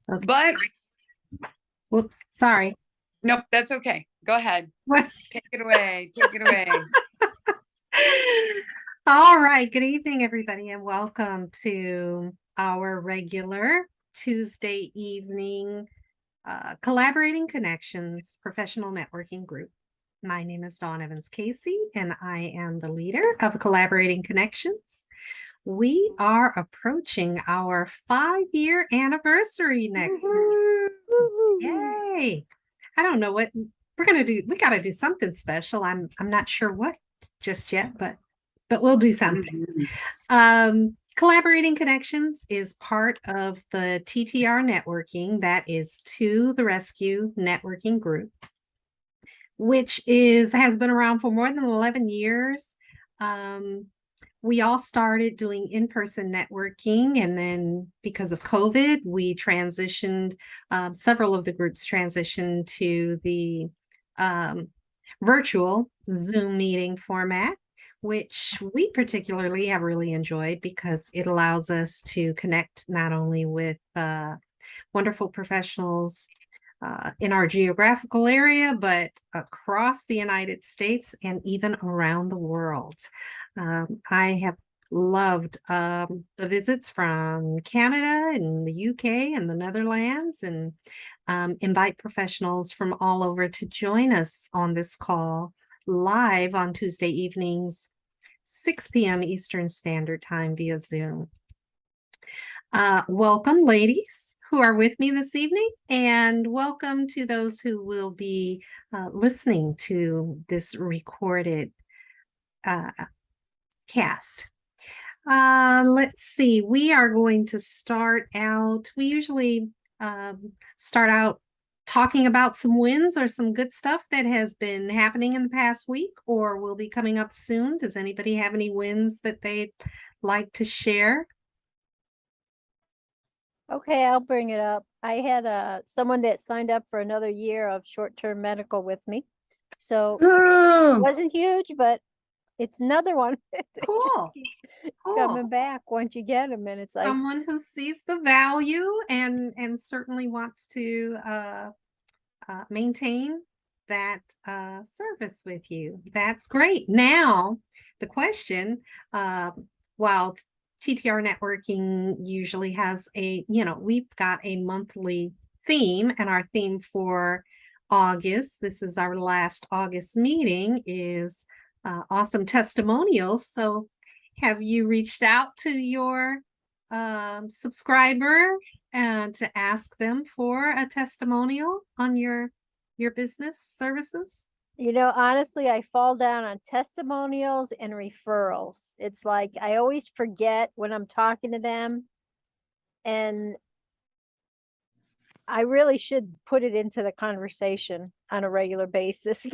Okay. But Whoops. Sorry. nope, that's okay. Go ahead. What? Take it away. Take it away. All right. Good evening, everybody, and welcome to our regular Tuesday evening Collaborating Connections professional networking group. My name is Dawn Evans Casey, and I am the leader of Collaborating Connections. We are approaching our 5-year anniversary next week. Yay! I don't know what we're gonna do. We got to do something special. I'm not sure what just yet, but we'll do something. Mhm. Collaborating Connections is part of the TTR networking, that is To the Rescue networking group, which has been around for more than 11 years. We all started doing in-person networking, and then because of COVID, we transitioned, several of the groups transitioned to the virtual Zoom meeting format, which we particularly have really enjoyed because it allows us to connect not only with wonderful professionals in our geographical area, but across the United States and even around the world. I have loved the visits from Canada and the UK and the Netherlands, and invite professionals from all over to join us on this call live on Tuesday evenings, 6 p.m. Eastern Standard Time via Zoom. Welcome, ladies who are with me this evening, and welcome to those who will be listening to this recorded cast. Let's see. We are going to start out. We usually start out talking about some wins or some good stuff that has been happening in the past week or will be coming up soon. Does anybody have any wins that they'd like to share? Okay, I'll bring it up. I had someone that signed up for another year of short-term medical with me. So it wasn't huge, but it's another one. They just Cool. keep Cool. coming back once you get them, and it's like, Someone who sees the value and certainly wants to maintain that service with you. That's great. Now, the question, while TTR networking usually has we've got a monthly theme, and our theme for August, this is our last August meeting, is awesome testimonials. So have you reached out to your subscriber and to ask them for a testimonial on your business services? honestly, I fall down on testimonials and referrals. It's like I always forget when I'm talking to them, and I really should put it into the conversation on a regular basis.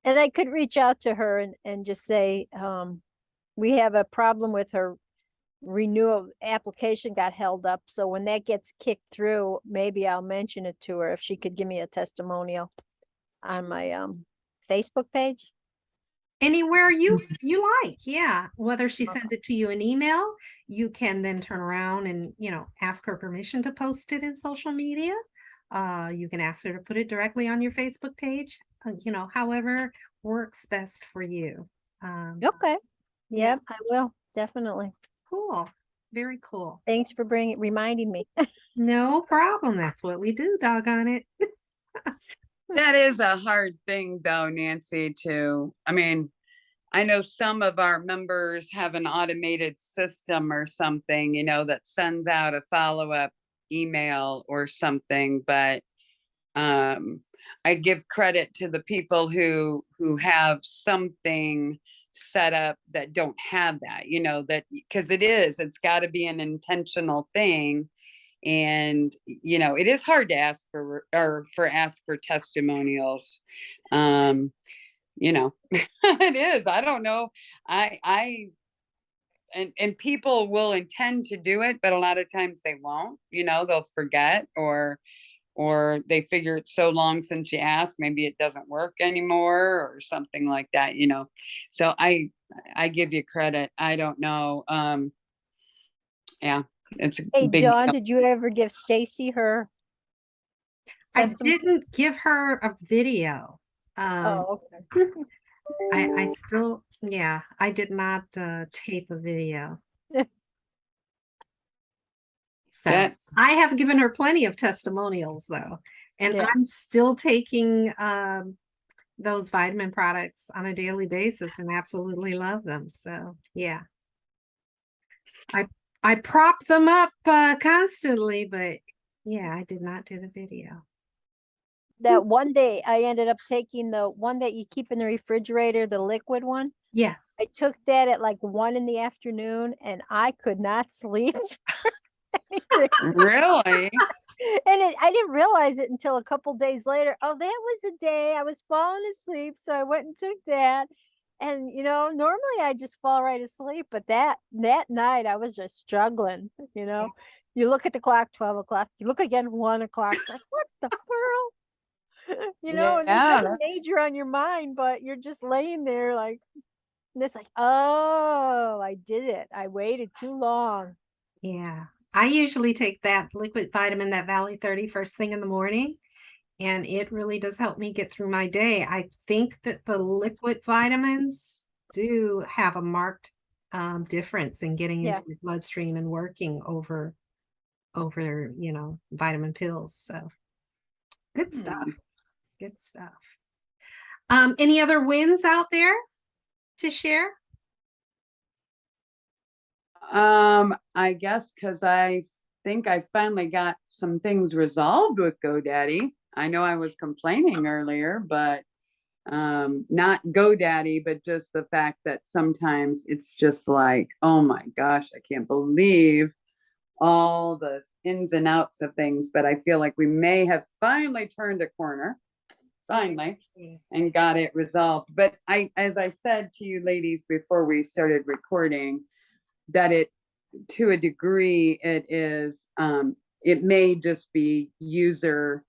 And I could reach out to her and just say, we have a problem with her renewal application got held up. So when that gets kicked through, maybe I'll mention it to her if she could give me a testimonial on my Facebook page. Anywhere you like, yeah. Whether she sends it to you in email, you can then turn around and ask her permission to post it in social media. You can ask her to put it directly on your Facebook page. However works best for you. Okay. Yeah. Yep, I will definitely. Cool. Very cool. Thanks for reminding me. No problem. That's what we do, doggone it. That is a hard thing though, Nancy, I know some of our members have an automated system or something, that sends out a follow-up email or something, but I give credit to the people who have something set up that don't have that, that because it's got to be an intentional thing. And it is hard to ask for testimonials. It is. I don't know. I and people will intend to do it, but a lot of times they won't. They'll forget, or they figure it's so long since you asked, maybe it doesn't work anymore or something like that. So I give you credit. I don't know. Yeah. It's a Hey, big Dawn, deal. did you ever give Stacy her I testimony? didn't give her a video. Oh, okay. I still, yeah, I did not tape a video. So That's I have given her plenty of testimonials though, and Yeah. I'm still taking those vitamin products on a daily basis and absolutely love them. So yeah, I prop them up constantly, but yeah, I did not do the video. That one day I ended up taking the one that you keep in the refrigerator, the liquid one. Yes. I took that at like 1 in the afternoon and I could not sleep. really, I didn't realize it until a couple days later. Oh, that was a day I was falling asleep. So I went and took that. And normally I just fall right asleep, but that night I was just struggling, You look at the clock, 12 o'clock, you look again, 1 o'clock, like what the world? And there's yeah, nothing that's major on your mind, but you're just laying there like, and it's like, oh, I did it. I waited too long. Yeah. I usually take that liquid vitamin, that Valley 30 first thing in the morning, and it really does help me get through my day. I think that the liquid vitamins do have a marked difference in getting Yeah. into your bloodstream and working over vitamin pills. So good stuff. Good stuff. Any other wins out there to share? I guess because I think I finally got some things resolved with GoDaddy. I know I was complaining earlier, but not GoDaddy, but just the fact that sometimes it's just like, oh my gosh, I can't believe all the ins and outs of things. But I feel like we may have finally turned a corner, finally, and got it resolved. But as I said to you ladies before we started recording, that to a degree, it may just be user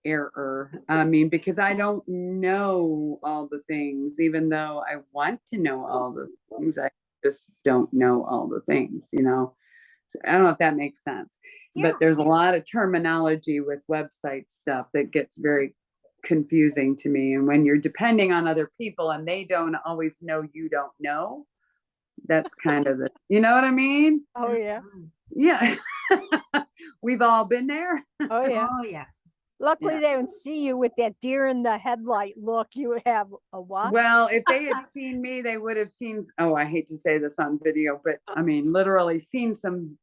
error. I mean, because I don't know all the things, even though I want to know all the things, I just don't know all the things, So I don't know if that makes sense. Yeah. But there's a lot of terminology with website stuff that gets very confusing to me. And when you're depending on other people and they don't always know you don't know, that's kind of you know what I mean? Oh, yeah. Yeah. We've all been there. Oh, yeah. Oh yeah. Luckily, Yeah. they don't see you with that deer in the headlight look. You would have a what? Well, if they had seen me, they would have seen, oh, I hate to say this on video, but I mean, literally seen some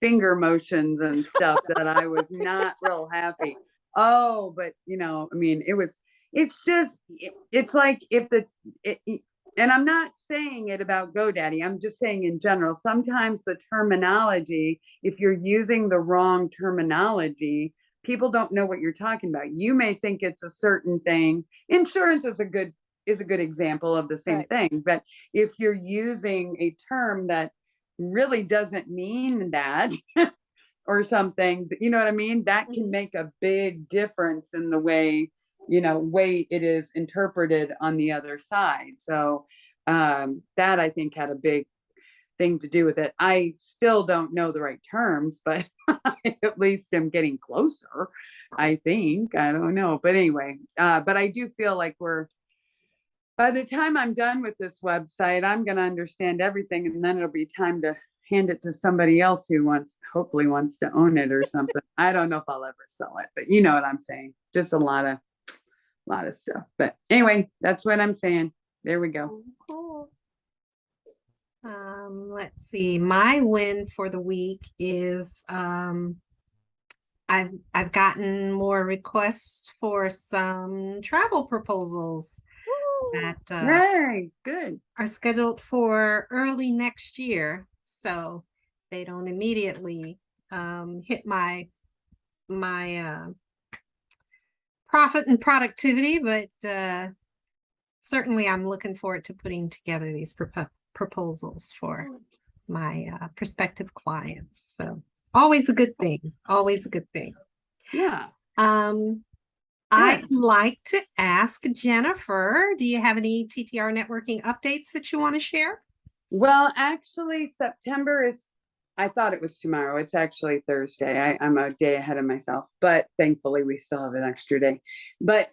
finger motions and stuff that I was not real happy. Oh, but I mean, it's like and I'm not saying it about GoDaddy. I'm just saying in general, sometimes the terminology, if you're using the wrong terminology, people don't know what you're talking about. You may think it's a certain thing. Insurance is a good example of the same thing. But if you're using a term that really doesn't mean that or something, you know what I mean? That can make a big difference in the way it is interpreted on the other side. So that I think had a big thing to do with it. I still don't know the right terms, but I at least am getting closer, I think. I don't know. But anyway, but I do feel like by the time I'm done with this website, I'm going to understand everything. And then it'll be time to hand it to somebody else who hopefully wants to own it or something. I don't know if I'll ever sell it, but you know what I'm saying. Just a lot of stuff. But anyway, that's what I'm saying. There we go. Cool. Let's see. My win for the week is I've gotten more requests for some travel proposals that Yay, good. are scheduled for early next year. So they don't immediately hit my profit and productivity, but certainly I'm looking forward to putting together these proposals for my prospective clients. So always a good thing. Always a good thing. Yeah. I'd like to ask Jennifer, do you have any TTR networking updates that you want to share? Well, actually, September is I thought it was tomorrow. It's actually Thursday. I'm a day ahead of myself, but thankfully we still have an extra day. But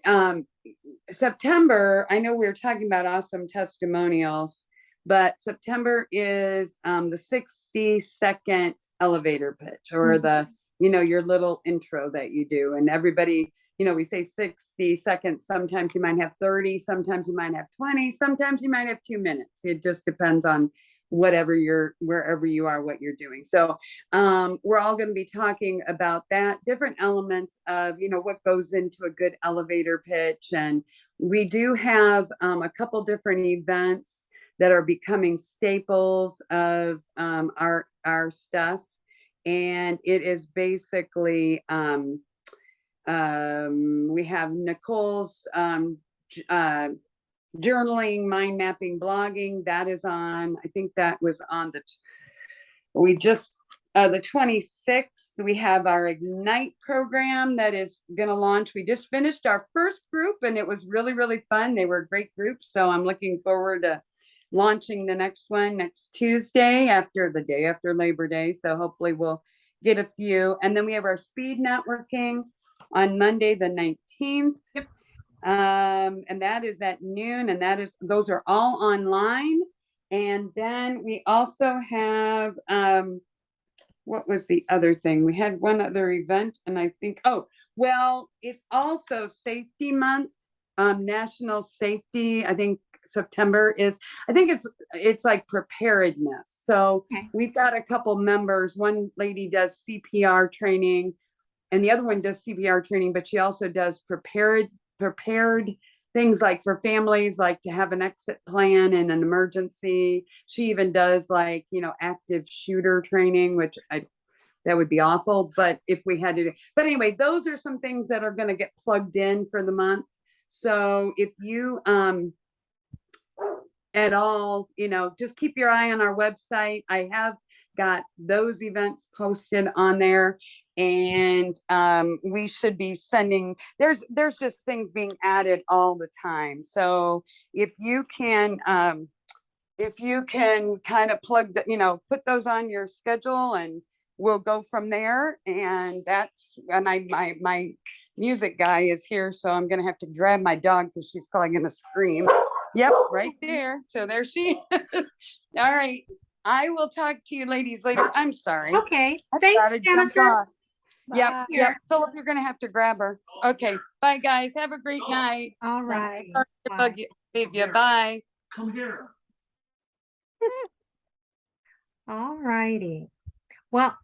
September, I know we were talking about awesome testimonials, but September is the 60-second elevator pitch, or the, your little intro that you do. And everybody, we say 60 seconds. Sometimes you might have 30, sometimes you might have 20, sometimes you might have 2 minutes. It just depends on wherever you are, what you're doing. So we're all going to be talking about that, different elements of, what goes into a good elevator pitch. And we do have a couple different events that are becoming staples of our stuff. And it is basically, we have Nicole's journaling, mind mapping, blogging. That is on, I think that was on the 26th. We have our Ignite program that is going to launch. We just finished our first group and it was really, really fun. They were a great group. So I'm looking forward to launching the next one next Tuesday, the day after Labor Day. So hopefully we'll get a few. And then we have our speed networking on Monday, the 19th. Yep. And that is at noon, and those are all online. And then we also have, what was the other thing? We had one other event, and I think, it's also Safety Month, National Safety. I think September is, it's like preparedness. So we've got a couple members. One lady does CPR training, and the other one does CPR training, but she also does prepared things like for families, like to have an exit plan in an emergency. She even does active shooter training, which that would be awful, but if we had to do, but anyway, those are some things that are going to get plugged in for the month. So if you at all, just keep your eye on our website. I have got those events posted on there. And we should be sending, there's just things being added all the time. So if you can kind of plug the, put those on your schedule, and we'll go from there. And my music guy is here, so I'm gonna have to grab my dog because she's probably gonna scream. Yep, right there. So there she is. All right. I will talk to you ladies later. I'm sorry. Okay. Thanks, Jennifer. Yep. Philip, you're going to have to grab her. Okay. Bye, guys. Have a great night. All right. Leave you. Bye. Come here. All righty. Well,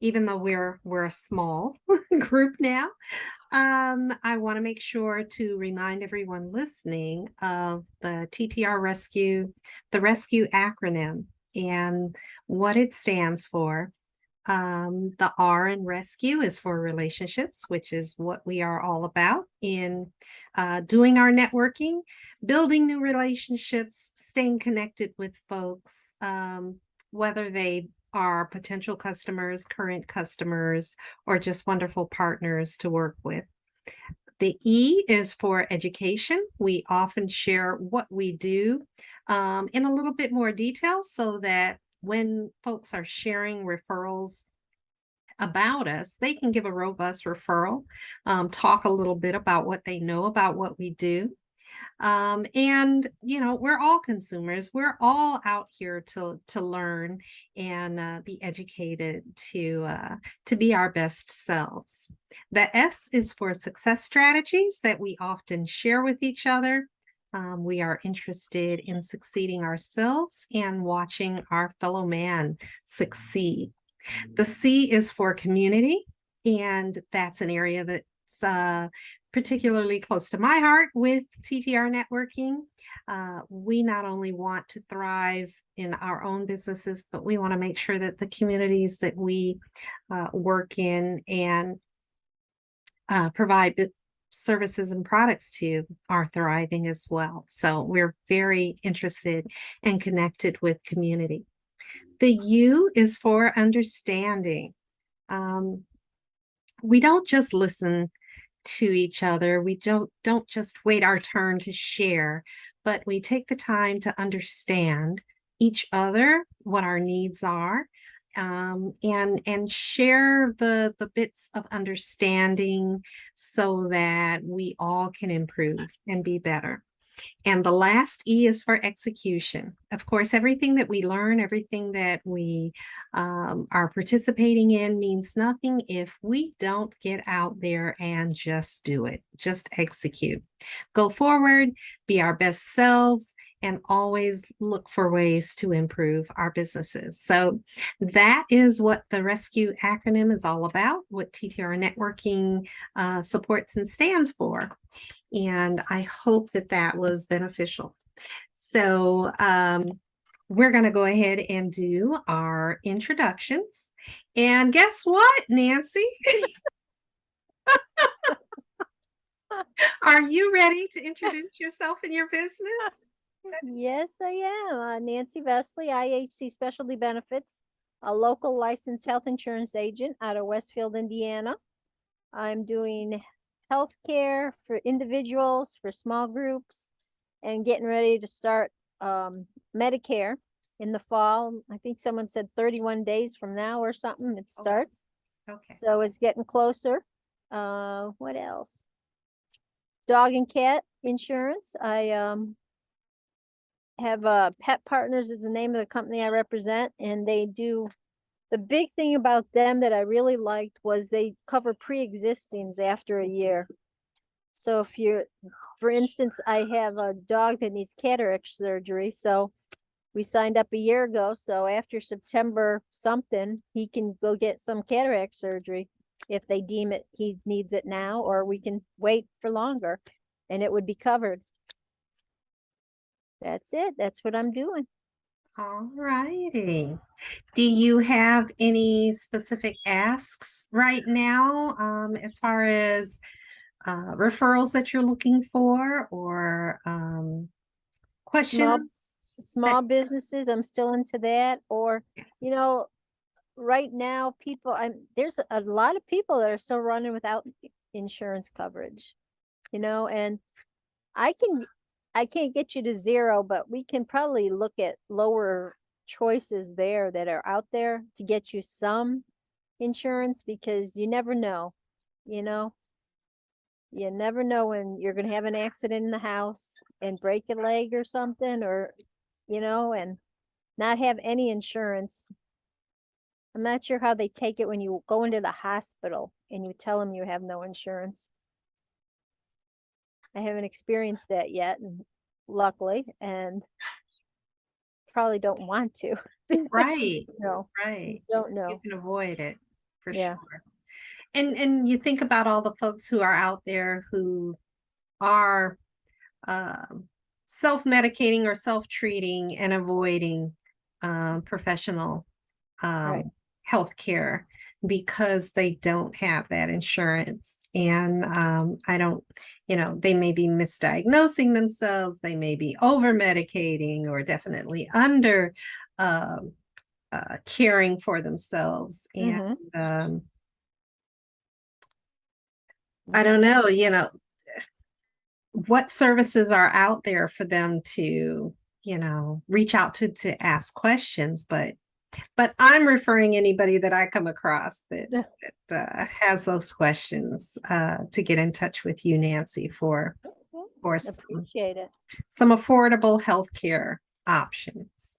even though we're a small group now, I want to make sure to remind everyone listening of the TTR Rescue, the rescue acronym, and what it stands for. The R in rescue is for relationships, which is what we are all about in doing our networking, building new relationships, staying connected with folks, whether they are potential customers, current customers, or just wonderful partners to work with. The E is for education. We often share what we do in a little bit more detail so that when folks are sharing referrals about us, they can give a robust referral, talk a little bit about what they know about what we do. And we're all consumers. We're all out here to learn and be educated to be our best selves. The S is for success strategies that we often share with each other. We are interested in succeeding ourselves and watching our fellow man succeed. The C is for community, and that's an area that's particularly close to my heart with TTR networking. We not only want to thrive in our own businesses, but we want to make sure that the communities that we work in and provide services and products to are thriving as well. So we're very interested and connected with community. The U is for understanding. We don't just listen to each other. We don't just wait our turn to share, but we take the time to understand each other what our needs are, and share the bits of understanding so that we all can improve and be better. And the last E is for execution. Of course, everything that we learn, everything that we are participating in means nothing if we don't get out there and just do it, just execute. Go forward, be our best selves, and always look for ways to improve our businesses. So that is what the RESCUE acronym is all about, what TTR Networking supports and stands for. And I hope that that was beneficial. So we're going to go ahead and do our introductions. And guess what, Nancy? Are you ready to introduce yourself and your business? Yes, I am. Nancy Vesely, IHC Specialty Benefits, a local licensed health insurance agent out of Westfield, Indiana. I'm doing healthcare for individuals, for small groups, and getting ready to start Medicare in the fall. I think someone said 31 days from now or something it starts. Okay. So it's getting closer. What else? Dog and cat insurance. I have Pet Partners is the name of the company I represent, and they do, the big thing about them that I really liked was they cover pre-existings after a year. So if you're, for instance, I have a dog that needs cataract surgery, so we signed up a year ago, so after September something, he can go get some cataract surgery if they deem it he needs it now, or we can wait for longer and it would be covered. That's it. That's what I'm doing. All righty. Do you have any specific asks right now as far as referrals that you're looking for, or questions? Small businesses, I'm still into that. Or, you know, right now there's a lot of people that are still running without insurance coverage, you know, and I can't get you to zero, but we can probably look at lower choices there that are out there to get you some insurance, because you never know, you know. You never know when you're going to have an accident in the house and break a leg or something, or, you know, and not have any insurance. I'm not sure how they take it when you go into the hospital and you tell them you have no insurance. I haven't experienced that yet, and luckily, and probably don't want to. Right. No, Right. don't You know. can avoid it for Yeah. sure. And you think about all the folks who are out there who are self-medicating or self-treating and avoiding professional Right. health care because they don't have that insurance. And I don't, they may be misdiagnosing themselves, they may be over-medicating, or definitely under caring for themselves. And I don't know, what services are out there for them to, reach out to ask questions, but I'm referring anybody that I come across that has those questions to get in touch with you, Nancy, for Appreciate it. some affordable healthcare options.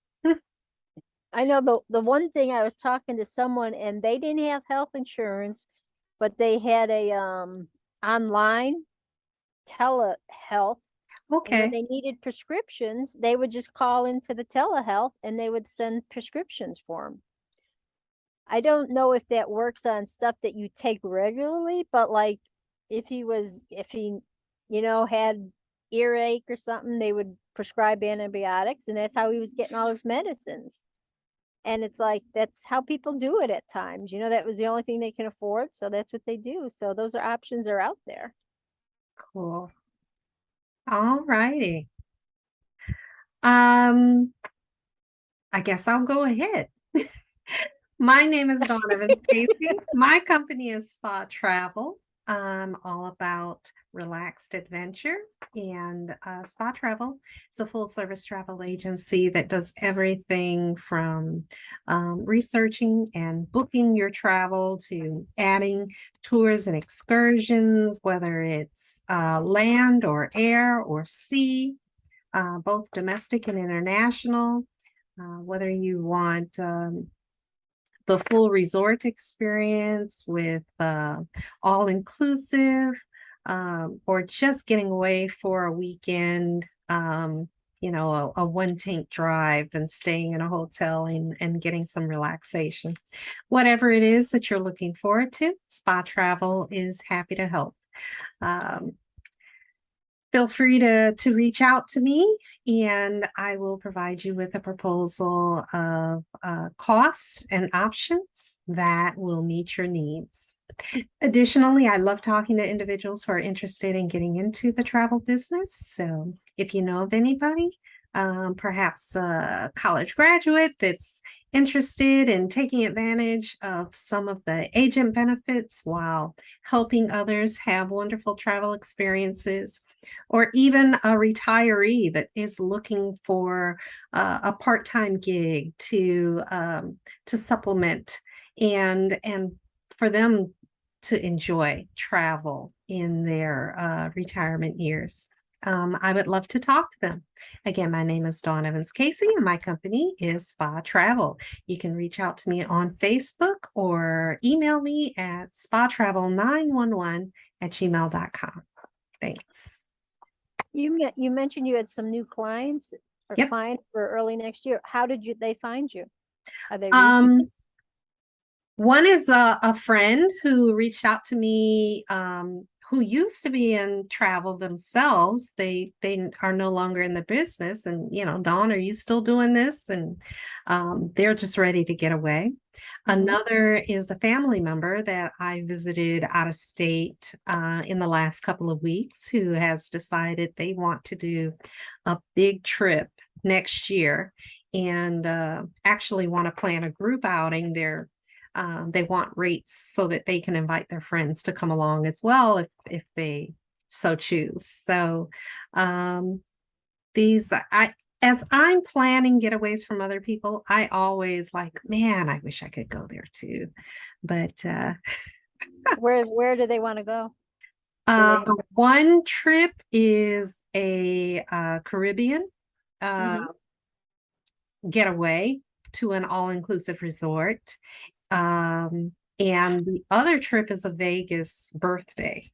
I know the one thing, I was talking to someone and they didn't have health insurance, but they had a online telehealth. And Okay. when they needed prescriptions, they would just call into the telehealth and they would send prescriptions for them. I don't know if that works on stuff that you take regularly, but like if he, had earache or something, they would prescribe antibiotics, and that's how he was getting all his medicines. And it's like, that's how people do it at times. That was the only thing they can afford, so that's what they do. So those options are out there. Cool. All righty. I guess I'll go ahead. My name is Donovan Stacy. My company is Spa Travel. I'm all about relaxed adventure and spa travel. It's a full service travel agency that does everything from researching and booking your travel to adding tours and excursions, whether it's land or air or sea, both domestic and international. Whether you want the full resort experience with all inclusive, or just getting away for a weekend, a one tank drive and staying in a hotel and getting some relaxation. Whatever it is that you're looking forward to, Spa Travel is happy to help. Um, Feel free to reach out to me, and I will provide you with a proposal of costs and options that will meet your needs. Additionally, I love talking to individuals who are interested in getting into the travel business. So if you know of anybody, perhaps a college graduate that's interested in taking advantage of some of the agent benefits while helping others have wonderful travel experiences, or even a retiree that is looking for a part-time gig to supplement and for them to enjoy travel in their retirement years. I would love to talk to them. Again, my name is Dawn Evans Casey, and my company is Spa Travel. You can reach out to me on Facebook or email me at spatravel911@gmail.com. Thanks. You mentioned you had some new clients or Yep. clients for early next year. How did they find you? Are they One is a friend who reached out to me, who used to be in travel themselves. They are no longer in the business, and Dawn, are you still doing this? And they're just ready to get away. Another is a family member that I visited out of state in the last couple of weeks, who has decided they want to do a big trip next year and actually want to plan a group outing there. They want rates so that they can invite their friends to come along as well if they so choose. So as I'm planning getaways from other people, I always like, man, I wish I could go there too. But where do they want to go? they one trip is a Caribbean getaway to an all-inclusive resort. And the other trip is a Vegas birthday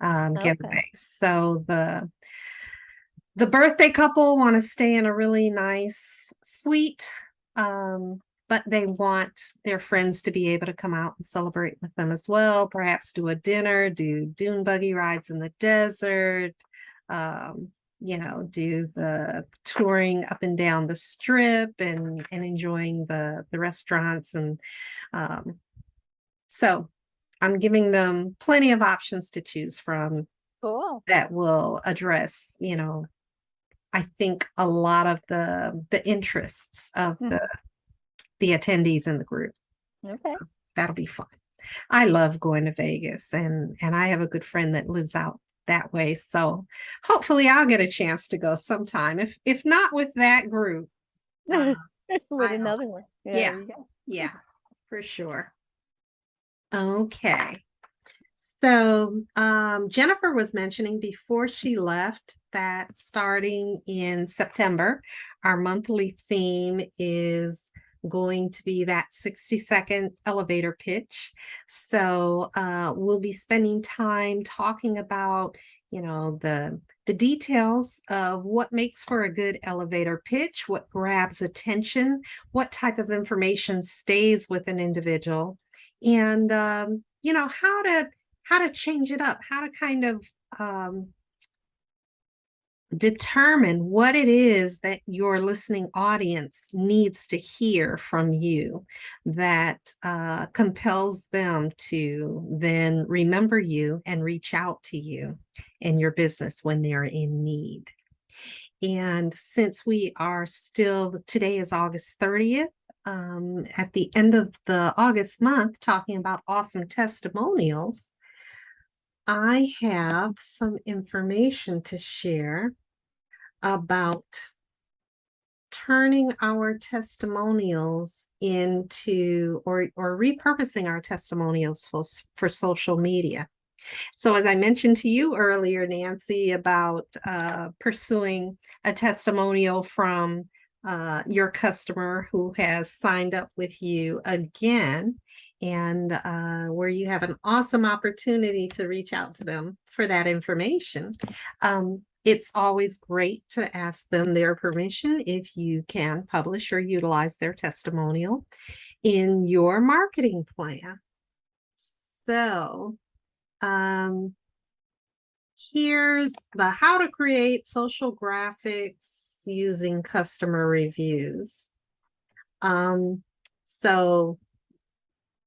getaway. So the birthday couple want to stay in a really nice suite, but they want their friends to be able to come out and celebrate with them as well. Perhaps do a dinner, do dune buggy rides in the desert, do the touring up and down the strip and enjoying the restaurants. And so I'm giving them plenty of options to choose from. Cool. That will address, I think a lot of the interests of the attendees in the group. Okay. That'll be fun. I love going to Vegas, and I have a good friend that lives out that way. So hopefully I'll get a chance to go sometime. If not with that group. With another one. Yeah. Yeah, for sure. Okay. So Jennifer was mentioning before she left that starting in September, our monthly theme is going to be that 60-second elevator pitch. So we'll be spending time talking about, the details of what makes for a good elevator pitch, what grabs attention, what type of information stays with an individual, and how to change it up, how to kind of determine what it is that your listening audience needs to hear from you that compels them to then remember you and reach out to you in your business when they're in need. And since we are today is August 30th, at the end of the August month, talking about awesome testimonials, I have some information to share about turning our testimonials into or repurposing our testimonials for social media. So as I mentioned to you earlier, Nancy, about pursuing a testimonial from your customer who has signed up with you again, and where you have an awesome opportunity to reach out to them for that information. It's always great to ask them their permission if you can publish or utilize their testimonial in your marketing plan. So here's the how to create social graphics using customer reviews. So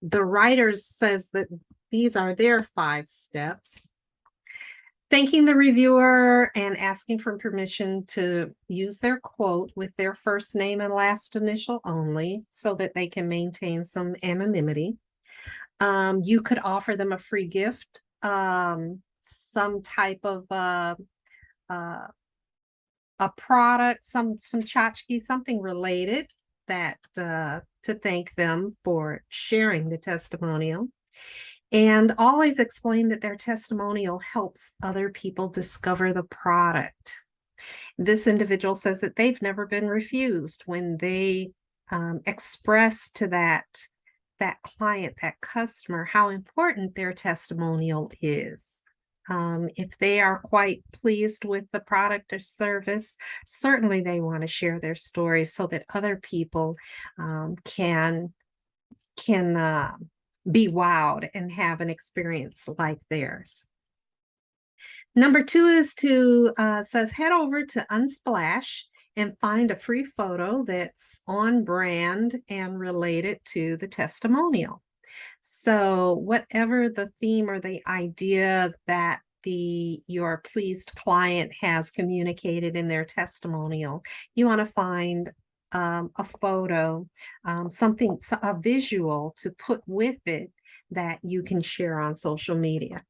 the writers says that these are their 5 steps. Thanking the reviewer and asking for permission to use their quote with their first name and last initial only so that they can maintain some anonymity. You could offer them a free gift, some type of a product, some tchotchke, something related that to thank them for sharing the testimonial. And always explain that their testimonial helps other people discover the product. This individual says that they've never been refused when they express to that client, that customer, how important their testimonial is. If they are quite pleased with the product or service, certainly they want to share their story so that other people can be wowed and have an experience like theirs. Number 2 is says head over to Unsplash and find a free photo that's on brand and related to the testimonial. So whatever the theme or the idea that your pleased client has communicated in their testimonial, you want to find a photo, a visual to put with it that you can share on social media.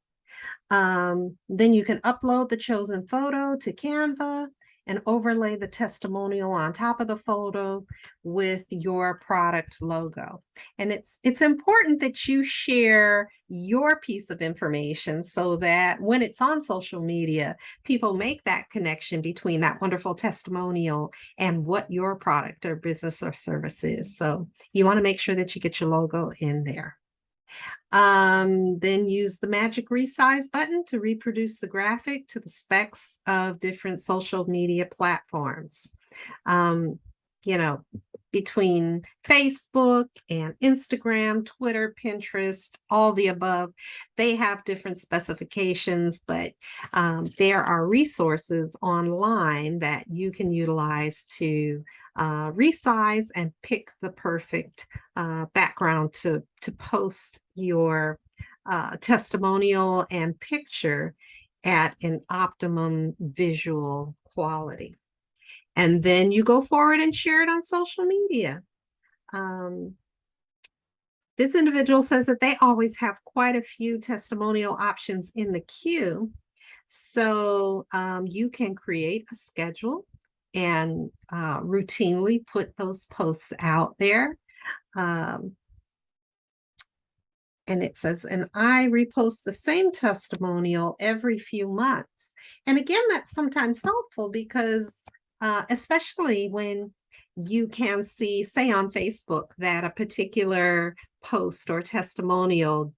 Then you can upload the chosen photo to Canva and overlay the testimonial on top of the photo with your product logo. And it's important that you share your piece of information so that when it's on social media, people make that connection between that wonderful testimonial and what your product or business or service is. So you want to make sure that you get your logo in there. Then use the magic resize button to reproduce the graphic to the specs of different social media platforms. Between Facebook and Instagram, Twitter, Pinterest, all the above, they have different specifications, but there are resources online that you can utilize to resize and pick the perfect background to post your testimonial and picture at an optimum visual quality. And then you go forward and share it on social media. This individual says that they always have quite a few testimonial options in the queue. So you can create a schedule and routinely put those posts out there. And it says, and I repost the same testimonial every few months. And again, that's sometimes helpful because especially when you can see, say on Facebook, that a particular post or testimonial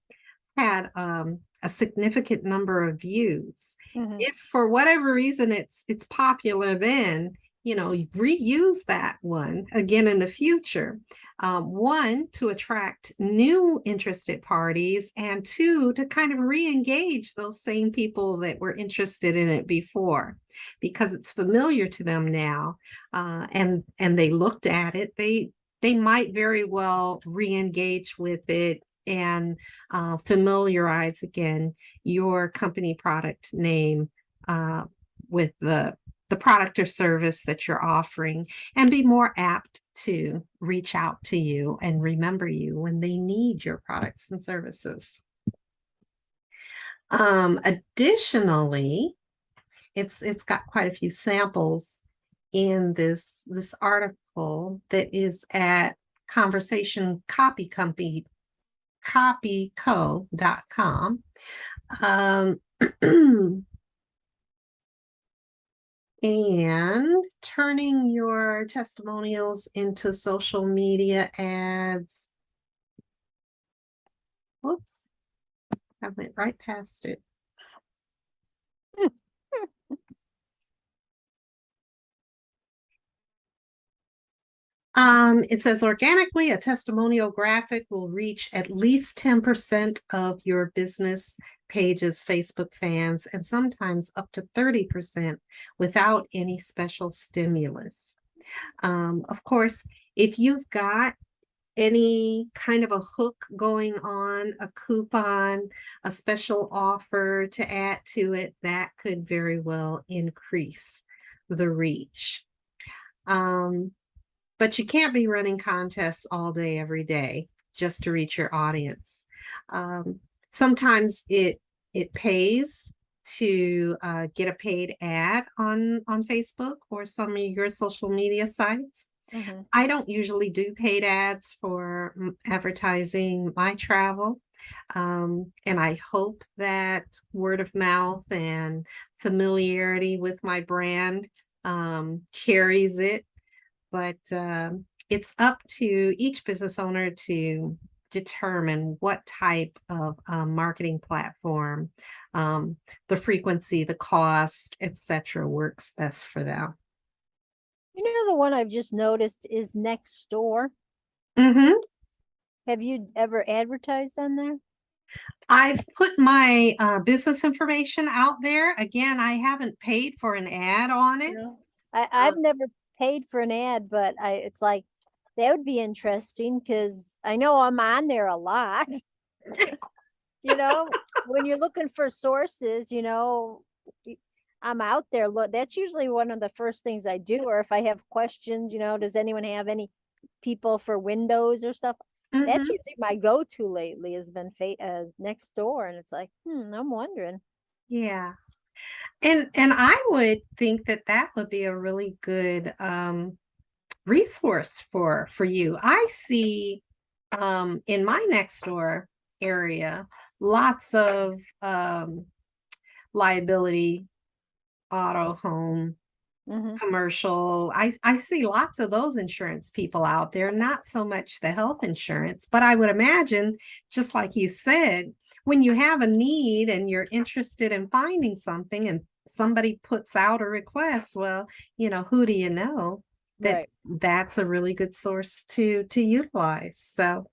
had a significant number of views. Mhm. If for whatever reason it's popular, then reuse that one again in the future. 1, to attract new interested parties, and 2, to kind of re-engage those same people that were interested in it before, because it's familiar to them now, and they looked at it. They might very well re-engage with it and familiarize again your company product name with the product or service that you're offering, and be more apt to reach out to you and remember you when they need your products and services. Additionally, it's got quite a few samples in this article that is at Conversation Copy Company copyco.com. And turning your testimonials into social media ads. Whoops, I went right past it. It says organically, a testimonial graphic will reach at least 10% of your business page's Facebook fans and sometimes up to 30% without any special stimulus. Of course, if you've got any kind of a hook going on, a coupon, a special offer to add to it, that could very well increase the reach. But you can't be running contests all day, every day, just to reach your audience. Sometimes it pays to get a paid ad on Facebook or some of your social media sites. Mm-hmm. I don't usually do paid ads for advertising my travel. And I hope that word of mouth and familiarity with my brand carries it. But it's up to each business owner to determine what type of marketing platform, the frequency, the cost, etc., works best for them. You know, the one I've just noticed is Nextdoor. Mm-hmm. Have you ever advertised on there? I've put my business information out there. Again, I haven't paid for an ad on it. No. I've never paid for an ad, but it's like that would be interesting because I know I'm on there a lot. You know, when you're looking for sources, you know, I'm out there. Look, that's usually one of the first things I do. Or if I have questions, you know, does anyone have any people for Windows or stuff? Mhm. That's usually my go-to lately has been Nextdoor, and it's like, I'm wondering. Yeah. And I would think that that would be a really good resource for you. I see in my Nextdoor area lots of liability, auto, home, Mm-hmm. commercial. I see lots of those insurance people out there, not so much the health insurance, but I would imagine, just like you said, when you have a need and you're interested in finding something and somebody puts out a request, well, you know, who do you know that Right. that's a really good source to utilize. So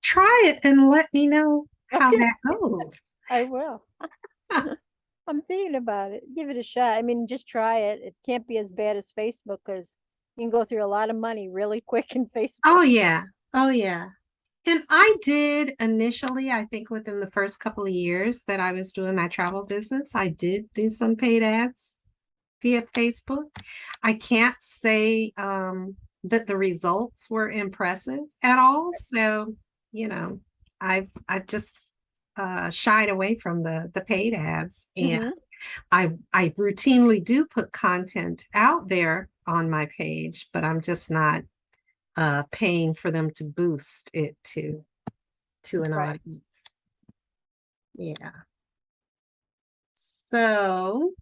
try it and let me know how Okay. that goes. I will. I'm thinking about it. Give it a shot. I mean, just try it. It can't be as bad as Facebook because you can go through a lot of money really quick in Facebook. Oh yeah. Oh yeah. And I did initially, I think within the first couple of years that I was doing my travel business, I did do some paid ads via Facebook. I can't say that the results were impressive at all. So, you know, I've just shied away from the paid ads. And Mm-hmm. I routinely do put content out there on my page, but I'm just not paying for them to boost it to an Right. audience. Yeah. So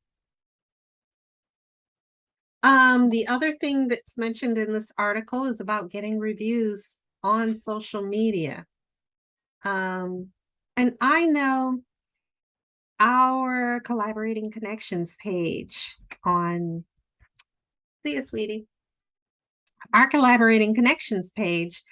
the other thing that's mentioned in this article is about getting reviews on social media. And I know our collaborating connections page on, see you, sweetie, our collaborating connections page,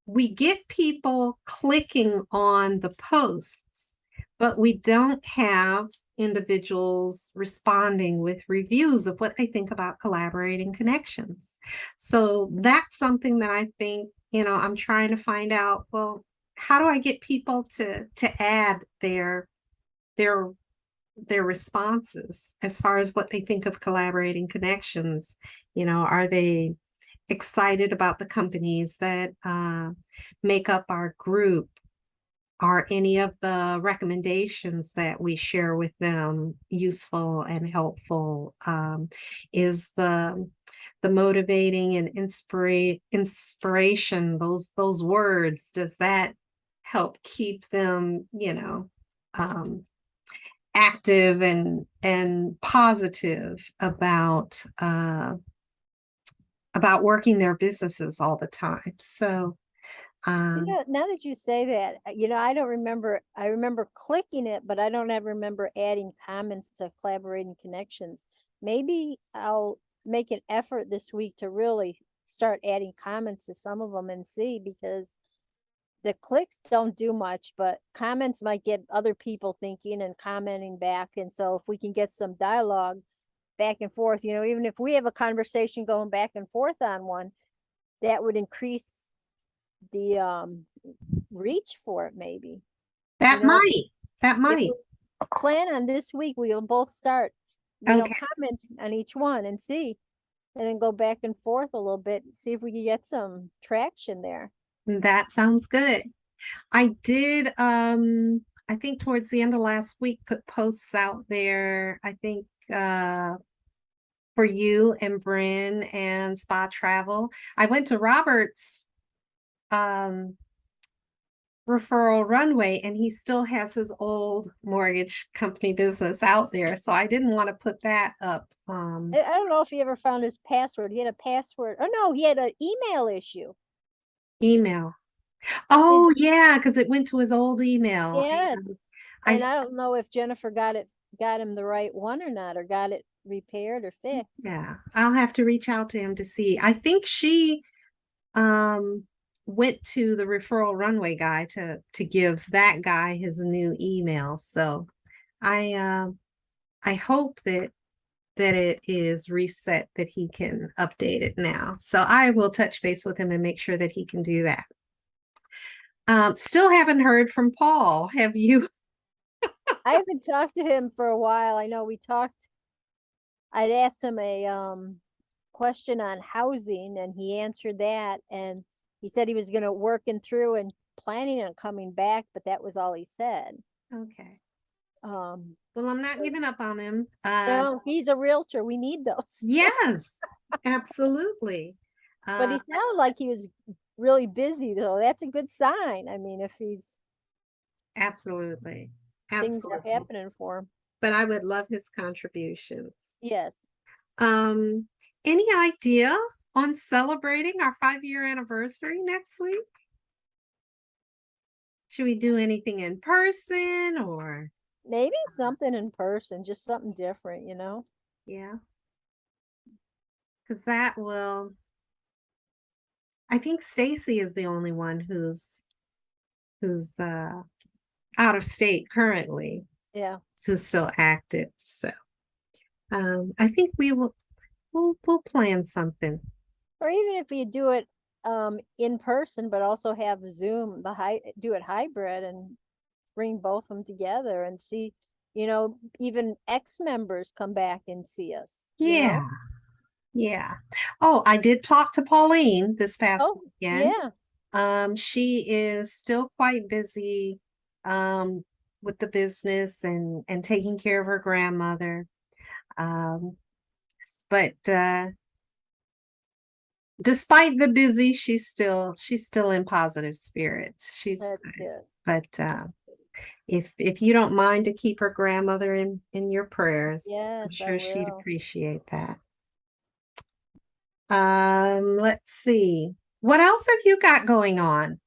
we get people clicking on the posts, but we don't have individuals responding with reviews of what they think about collaborating connections. So that's something that I think, you know, I'm trying to find out, well, how do I get people to add their responses as far as what they think of collaborating connections? You know, are they excited about the companies that make up our group? are any of the recommendations that we share with them useful and helpful? Is the motivating and inspiration, those words, does that help keep them, active and positive about working their businesses all the time? So Now that you say that, I don't remember. I remember clicking it, but I don't ever remember adding comments to collaborating connections. Maybe I'll make an effort this week to really start adding comments to some of them and see, because the clicks don't do much, but comments might get other people thinking and commenting back. And so if we can get some dialogue back and forth, even if we have a conversation going back and forth on one, that would increase the reach for it, maybe. that You know, that if might. we plan on this week, we'll both start, Okay. comment on each one and see, and then go back and forth a little bit, see if we can get some traction there. That sounds good. I did, I think towards the end of last week, put posts out there, I think, for you and Bryn and Spa Travel. I went to Robert's, referral runway, and he still has his old mortgage company business out there. So I didn't want to put that up. I don't know if he ever found his password. He had a password. Oh no, he had an email issue. Email. Oh yeah, because it went to his old email. Yes. And And I don't know if Jennifer got him the right one or not, or got it repaired or fixed. yeah, I'll have to reach out to him to see. I think she went to the referral runway guy to give that guy his new email. So I hope that it is reset, that he can update it now. So I will touch base with him and make sure that he can do that. Still haven't heard from Paul. Have you? I haven't talked to him for a while. I know we talked. I'd asked him a question on housing, and he answered that, and he said he was going to working through and planning on coming back, but that was all he said. Okay. Well, I'm not giving up on him. No, he's a realtor. We need those. Yes, absolutely. But he sounded like he was really busy, though. That's a good sign. I mean, if he's absolutely, things are happening for him. But I would love his contributions. Yes. Any idea on celebrating our 5-year anniversary next week? Should we do anything in person, or maybe something in person, just something different, Yeah. Because that will, I think Stacy is the only one who's out of state currently. Yeah. Who's still active. So I think we'll plan something. Or even if you do it in person, but also have Zoom, do it hybrid and bring both of them together and see, even ex-members come back and see us. Yeah. Yeah. Oh, I did talk to Pauline this past weekend. Yeah. She is still quite busy with the business and taking care of her grandmother. But despite the busy, she's still in positive spirits. That's good. But if you don't mind to keep her grandmother in your prayers, yes, I'm sure she'd will. appreciate that. Let's see. What else have you got going on?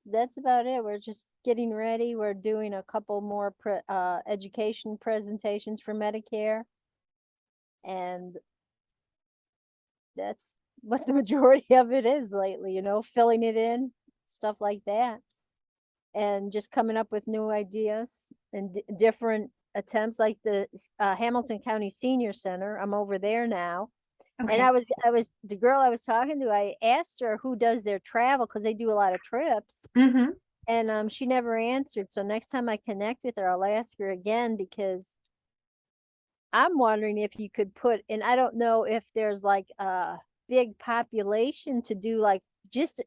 That's about it. We're just getting ready. We're doing a couple more education presentations for Medicare, and that's what the majority of it is lately, filling it in, stuff like that, and just coming up with new ideas and different attempts, like the Hamilton County Senior Center. I'm over there now. Okay. And I was the girl I was talking to, I asked her who does their travel, because they do a lot of trips. Mm-hmm. And she never answered. So next time I connect with her, I'll ask her again, because I'm wondering if you could put, and I don't know if there's like a big population to do like just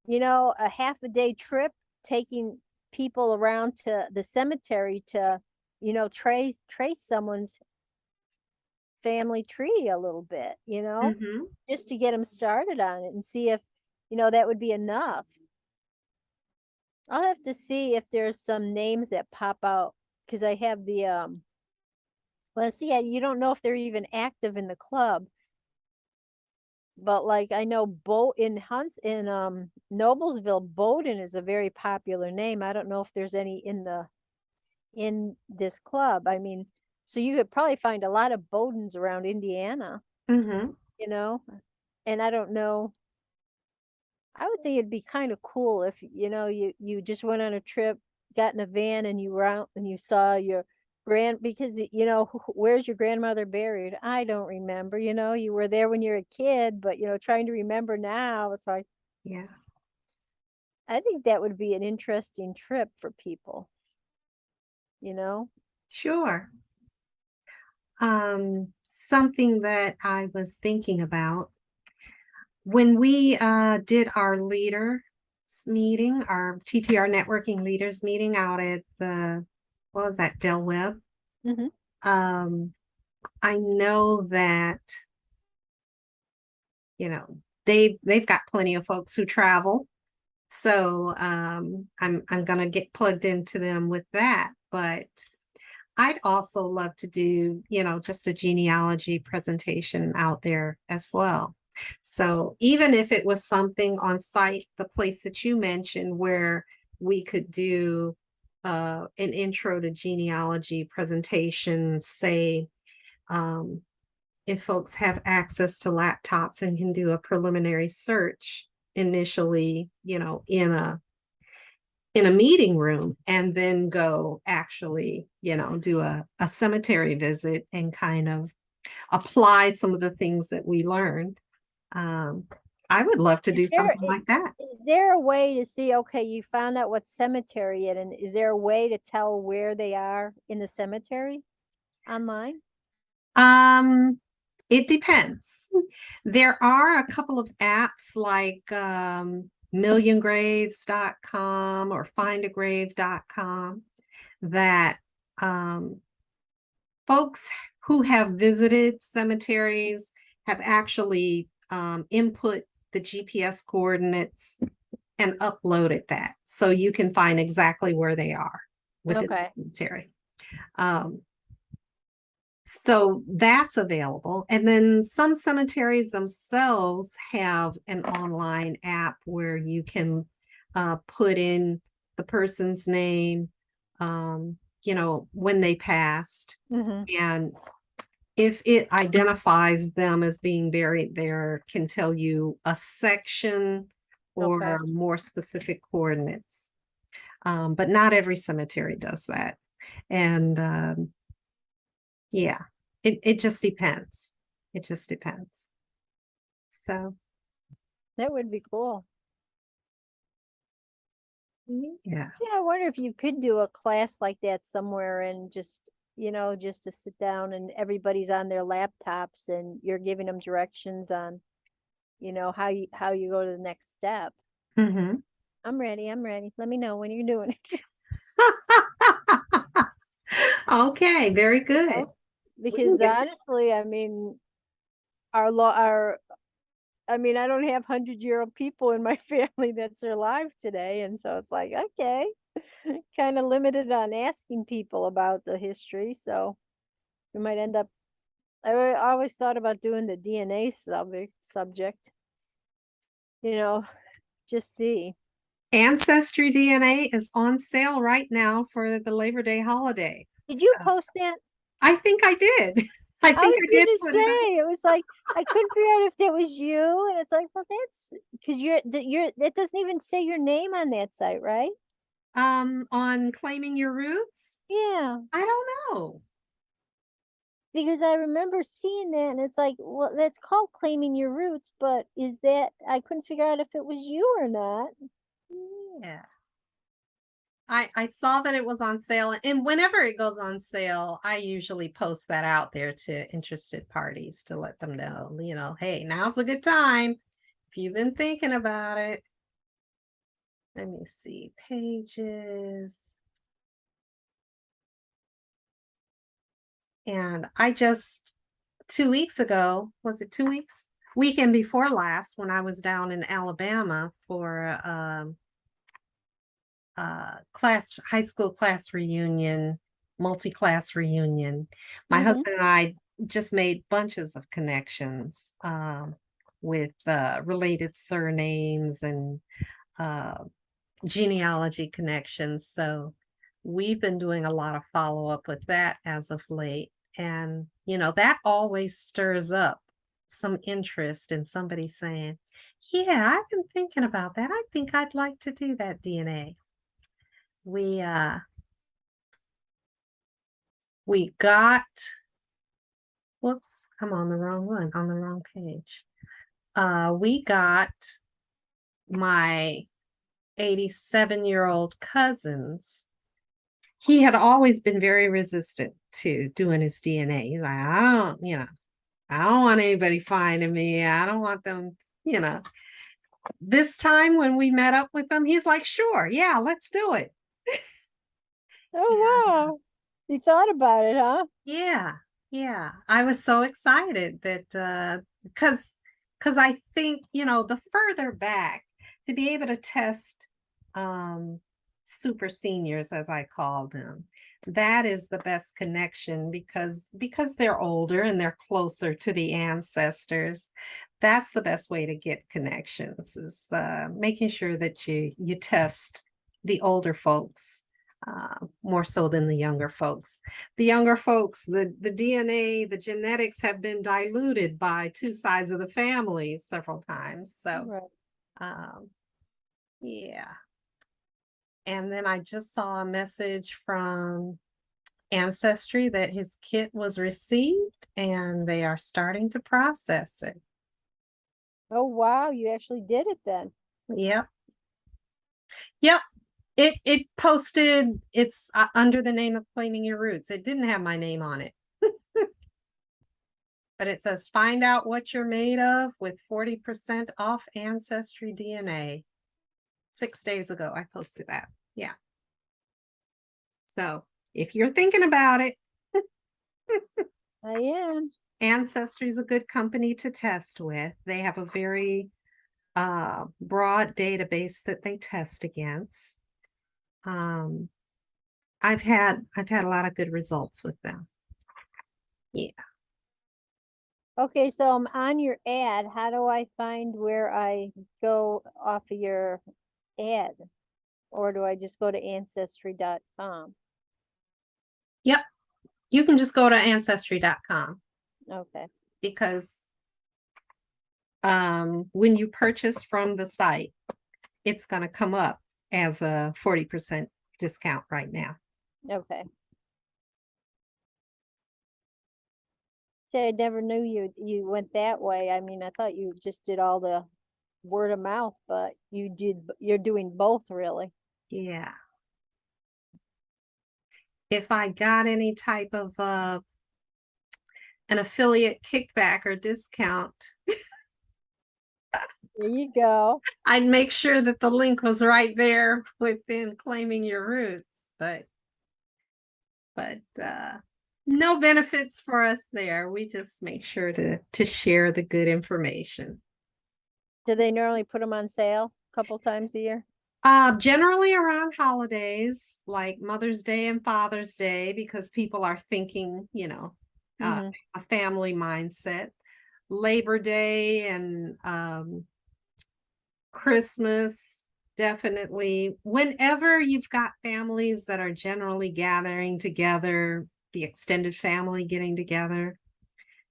you know, a half a day trip, taking people around to the cemetery to, you know, trace someone's family tree a little bit, you know, Mm-hmm. just to get them started on it and see if, you know, that would be enough. I'll have to see if there's some names that pop out because I have the well, see, you don't know if they're even active in the club, but like I know in Hunts in Noblesville, Bowden is a very popular name. I don't know if there's any in this club. I mean, so you could probably find a lot of Bowdens around Indiana, Mm-hmm. you know, and I don't know. I would think it'd be kind of cool if, you know, you just went on a trip, got in a van and you were out and you saw your because you know, where's your grandmother buried? I don't remember, you know, you were there when you were a kid, but you know, trying to remember now, it's like, Yeah. I think that would be an interesting trip for people, you know? Sure. Something that I was thinking about when we did our leaders meeting, our TTR networking leaders meeting out at the, what was that, Del Webb? Hmm. Um, I know that, you know, they've got plenty of folks who travel. So I'm gonna get plugged into them with that. But I'd also love to do, you know, just a genealogy presentation out there as well. So even if it was something on site, the place that you mentioned where we could do an intro to genealogy presentation, say, if folks have access to laptops and can do a preliminary search initially, you know, in a meeting room and then go actually, you know, do a cemetery visit and kind of apply some of the things that we learned. Um, I would love to Is do something like that. is there a way to see, okay, you found out what cemetery it, and is there a way to tell where they are in the cemetery online? Um, it depends. There are a couple of apps like milliongraves.com or findagrave.com that folks who have visited cemeteries have actually input the GPS coordinates and uploaded that so you can find exactly where they are within the Okay. cemetery. Um, so that's available. And then some cemeteries themselves have an online app where you can put in the person's name, you know, when they passed. Hmm. And if it identifies them as being buried there, can tell you a section Okay. or more specific coordinates. But not every cemetery does that. And yeah, it just depends. It just depends. So That would be cool. yeah. Yeah, I wonder if you could do a class like that somewhere and just, you know, just to sit down and everybody's on their laptops and you're giving them directions on, you know, how you go to the next step. Mhm. I'm ready. I'm ready. Let me know when you're doing it. Okay, very You good. know? We can Because get honestly, I mean, our I mean, I don't have 100-year-old people in my family that's alive today, and so it's like, okay, kind of limited on asking people about the history, so we might end up. Always thought about doing the DNA subject, you know, just see. Ancestry DNA is on sale right now for the Labor Day holiday. Did you So post that? I think I did. I I think was I did gonna put it say it was like I couldn't figure out if that was you, and it's like, well, that's because you're that doesn't even say your name on that site, right? on claiming your roots. Yeah. I don't know. Because I remember seeing that and it's like, well, that's called claiming your roots, but is that I couldn't figure out if it was you or not. Yeah. I saw that it was on sale, and whenever it goes on sale, I usually post that out there to interested parties to let them know, you know, hey, now's a good time if you've been thinking about it. Let me see, pages. And I just 2 weeks ago, was it 2 weeks? Weekend before last, when I was down in Alabama for high school class reunion, multi-class reunion. My Mhm. husband and I just made bunches of connections with related surnames and uh, genealogy connections. So we've been doing a lot of follow-up with that as of late. And, that always stirs up some interest in somebody saying, yeah, I've been thinking about that. I think I'd like to do that DNA. We got, whoops, I'm on the wrong one, on the wrong page. We got my 87-year-old cousin's. He had always been very resistant to doing his DNA. He's like, I don't want anybody finding me. I don't want them, you know. This time when we met up with him, he's like, sure, yeah, let's do it. Oh, wow. You thought about it, huh? Yeah, yeah. I was so excited that because I think, the further back to be able to test super seniors, as I call them, that is the best connection because they're older and they're closer to the ancestors. That's the best way to get connections, is making sure that you test the older folks more so than the younger folks. The younger folks, the DNA, the genetics have been diluted by two sides of the family several times. So, Right. yeah. And then I just saw a message from Ancestry that his kit was received and they are starting to process it. Oh, wow. You actually did it then. Yep. Yep. It posted, it's under the name of Claiming Your Roots. It didn't have my name on it. But it says, find out what you're made of with 40% off Ancestry DNA. 6 days ago, I posted that. Yeah. So if you're thinking about it, I am. Ancestry is a good company to test with. They have a very broad database that they test against. I've had a lot of good results with them. Yeah. Okay, so I'm on your ad. How do I find where I go off of your ad? Or do I just go to ancestry.com? Yep. You can just go to ancestry.com Okay. because when you purchase from the site, it's going to come up as a 40% discount right now. Okay. See, I never knew you went that way. I mean, I thought you just did all the word of mouth, but you're doing both really. Yeah. If I got any type of an affiliate kickback or discount, There you go. I'd make sure that the link was right there within Claiming Your Roots. But no benefits for us there. We just make sure to share the good information. Do they normally put them on sale a couple times a year? Generally around holidays like Mother's Day and Father's Day, because people are thinking, Mhm. a family mindset. Labor Day and Christmas, definitely. Whenever you've got families that are generally gathering together, the extended family getting together,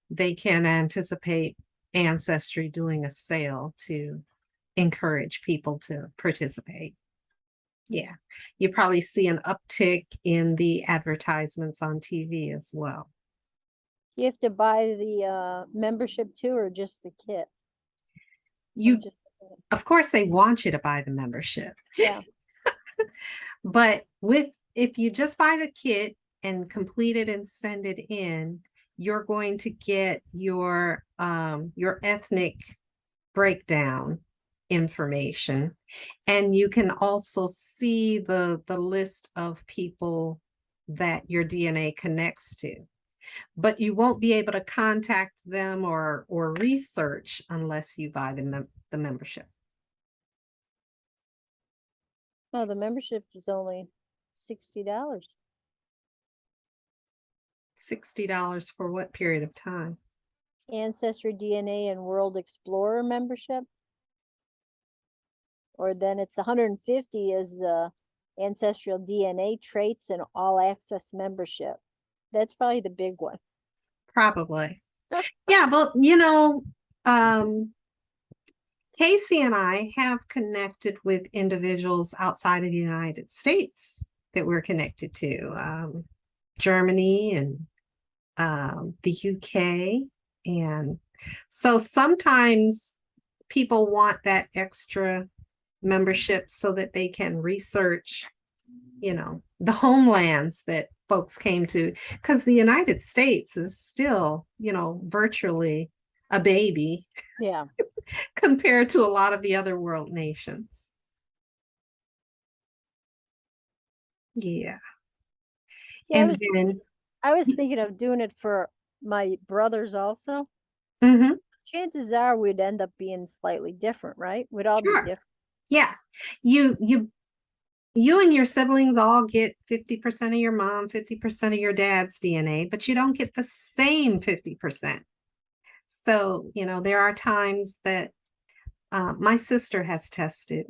they can anticipate Ancestry doing a sale to encourage people to participate. Yeah, you probably see an uptick in the advertisements on TV as well. You have to buy the membership too, or just the kit? You, Just of course, they want you to buy the membership. yeah. But if you just buy the kit and complete it and send it in, you're going to get your ethnic breakdown information. And you can also see the list of people that your DNA connects to. But you won't be able to contact them or research unless you buy the membership. Oh, the membership is only $60. $60 for what period of time? Ancestry DNA and World Explorer membership. Or then it's 150 is the ancestral DNA traits and all access membership. That's probably the big one. Probably. Yeah, but Casey and I have connected with individuals outside of the United States that we're connected to, Germany and the UK. And so sometimes people want that extra membership so that they can research, the homelands that folks came to, because the United States is still, virtually a baby. Yeah. Compared to a lot of the other world nations. Yeah. See, I was thinking of doing it for my brothers also. Mm-hmm. Chances are we'd end up being slightly different, right? We'd all be different. Yeah. You and your siblings all get 50% of your mom, 50% of your dad's DNA, but you don't get the same 50%. So, there are times that my sister has tested,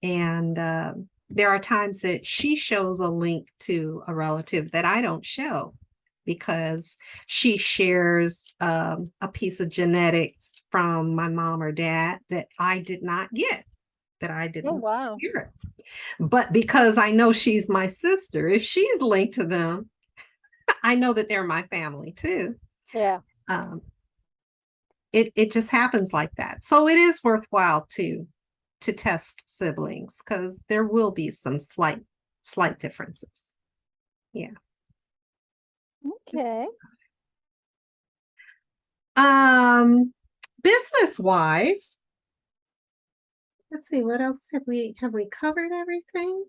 and there are times that she shows a link to a relative that I don't show because she shares a piece of genetics from my mom or dad that I did not get, that I didn't hear it. But because I know she's my sister, if she's linked to them, I know that they're my family too. Yeah. It just happens like that. So it is worthwhile to test siblings because there will be some slight differences. Yeah. Okay. Business wise, let's see, what else have we covered everything?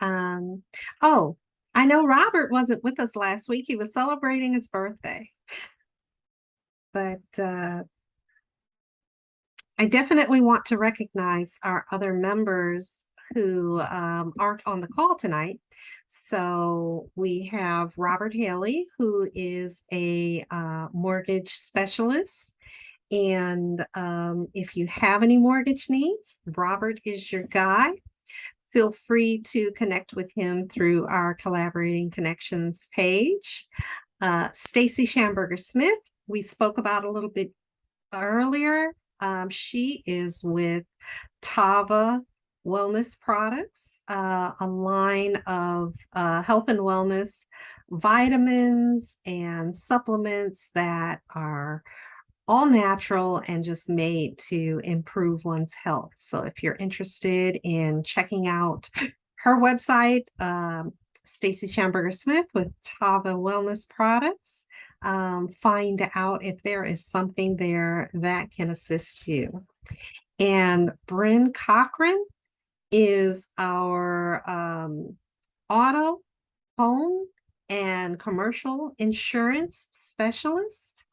Oh, I know Robert wasn't with us last week. He was celebrating his birthday. But I definitely want to recognize our other members who aren't on the call tonight. So we have Robert Haley, who is a mortgage specialist. And if you have any mortgage needs, Robert is your guy. Feel free to connect with him through our Collaborating Connections page. Stacy Shamburger Smith, we spoke about a little bit earlier. She is with Tava Wellness Products, a line of health and wellness vitamins and supplements that are all natural and just made to improve one's health. So if you're interested in checking out her website, Stacy Shamburger Smith with Tava Wellness Products, find out if there is something there that can assist you. And Bryn Cochran is our auto, home, and commercial insurance specialist.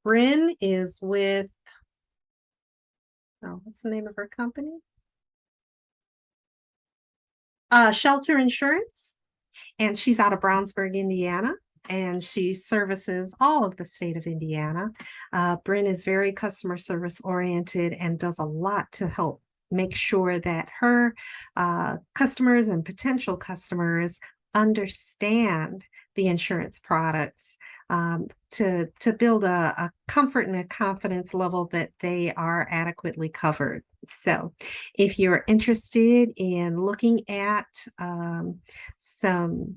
Bryn is with, what's the name of her company? Shelter Insurance, and she's out of Brownsburg, Indiana, and she services all of the state of Indiana. Bryn is very customer service oriented and does a lot to help make sure that her customers and potential customers understand the insurance products, to build a comfort and a confidence level that they are adequately covered. So if you're interested in looking at some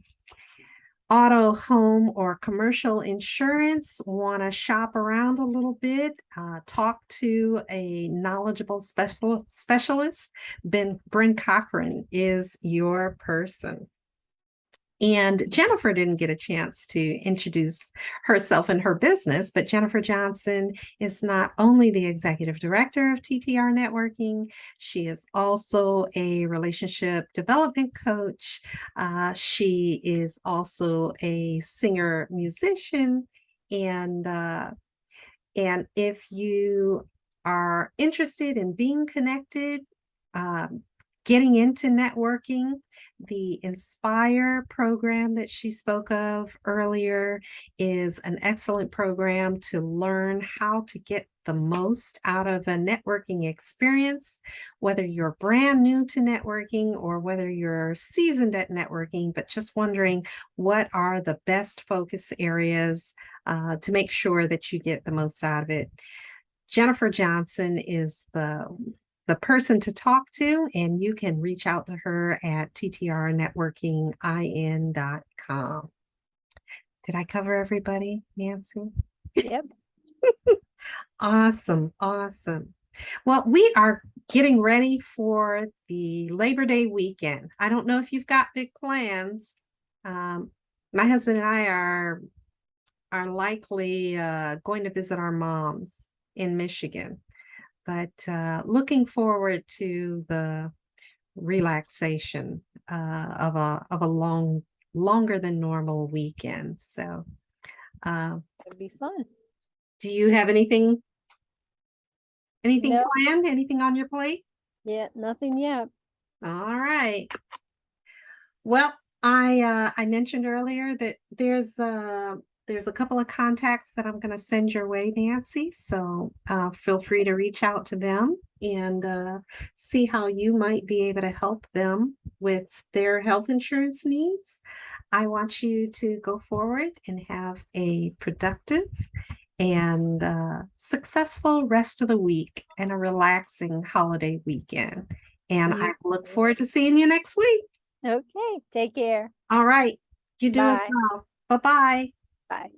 auto, home, or commercial insurance, want to shop around a little bit, talk to a knowledgeable specialist, Bryn Cochran is your person. And Jennifer didn't get a chance to introduce herself and her business, but Jennifer Johnson is not only the executive director of TTR Networking, she is also a relationship development coach. She is also a singer musician. And if you are interested in being connected, getting into networking, the Inspire program that she spoke of earlier is an excellent program to learn how to get the most out of a networking experience, whether you're brand new to networking or whether you're seasoned at networking, but just wondering what are the best focus areas to make sure that you get the most out of it. Jennifer Johnson is the person to talk to, and you can reach out to her at ttrnetworkingin.com. Did I cover everybody, Nancy? Yep. Awesome. Awesome. Well, we are getting ready for the Labor Day weekend. I don't know if you've got big plans. My husband and I are likely going to visit our moms in Michigan, but looking forward to the relaxation of a longer than normal weekend. So It'd be fun. do you have anything No. planned? Anything on your plate? Yeah, nothing yet. All right. Well, I mentioned earlier that there's a couple of contacts that I'm going to send your way, Nancy. So feel free to reach out to them and see how you might be able to help them with their health insurance needs. I want you to go forward and have a productive and successful rest of the week and a relaxing holiday weekend. And I look forward to seeing you next week. Okay, take care. All right. You do as Bye. well. Bye-bye. Bye.